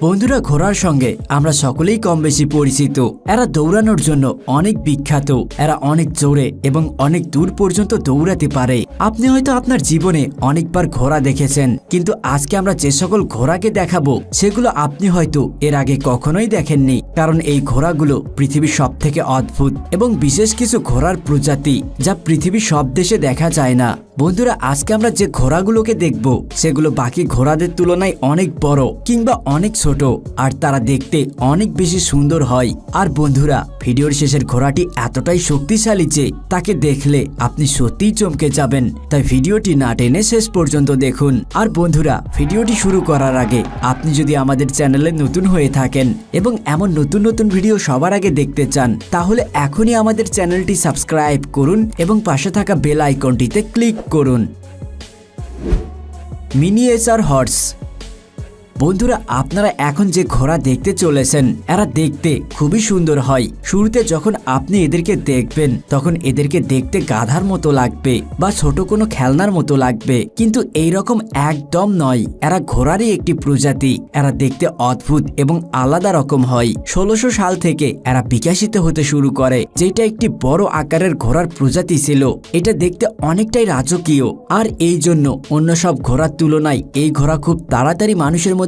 বন্ধুরা, ঘোড়ার সঙ্গে আমরা সকলেই কম বেশি পরিচিত। এরা দৌড়ানোর জন্য অনেক বিখ্যাত। এরা অনেক জোরে এবং অনেক দূর পর্যন্ত দৌড়াতে পারে। আপনি হয়তো আপনার জীবনে অনেকবার ঘোড়া দেখেছেন, কিন্তু আজকে আমরা যে সকল ঘোড়াকে দেখাবো সেগুলো আপনি হয়তো এর আগে কখনোই দেখেননি। কারণ এই ঘোড়াগুলো পৃথিবীর সব থেকে অদ্ভুত এবং বিশেষ কিছু ঘোড়ার প্রজাতি যা পৃথিবীর সব দেশে দেখা যায় না। বন্ধুরা, আজকে আমরা যে ঘোড়াগুলোকে দেখব সেগুলো বাকি ঘোড়াদের তুলনায় অনেক বড় কিংবা অনেক ছোট, আর তারা দেখতে অনেক বেশি সুন্দর হয়। আর বন্ধুরা, ভিডিওর শেষের ঘোড়াটি এতটাই শক্তিশালী যে তাকে দেখলে আপনি সত্যিই চমকে যাবেন। তাই ভিডিওটি না টেনে শেষ পর্যন্ত দেখুন। আর বন্ধুরা, ভিডিওটি শুরু করার আগে আপনি যদি আমাদের চ্যানেলে নতুন হয়ে থাকেন এবং এমন নতুন নতুন ভিডিও সবার আগে দেখতে চান, তাহলে এখনই আমাদের চ্যানেলটি সাবস্ক্রাইব করুন এবং পাশে থাকা বেল আইকনটিতে ক্লিক করুন। Miniature horse. বন্ধুরা, আপনারা এখন যে ঘোড়া দেখতে চলেছেন এরা দেখতে খুবই সুন্দর হয়। শুরুতে যখন আপনি এদেরকে দেখবেন তখন এদেরকে দেখতে গাধার মতো লাগবে বা ছোট কোনো খেলনার মতো লাগবে, কিন্তু এই রকম একদম নয়। এরা ঘোড়ারই একটি প্রজাতি। এরা দেখতে অদ্ভুত এবং আলাদা রকম হয়। 1600 সাল থেকে এরা বিকশিত হতে শুরু করে, যেটা একটি বড় আকারের ঘোড়ার প্রজাতি ছিল। এটা দেখতে অনেকটাই রাজকীয়, আর এই জন্য অন্য সব ঘোড়ার তুলনায় এই ঘোড়া খুব তাড়াতাড়ি মানুষের মধ্যে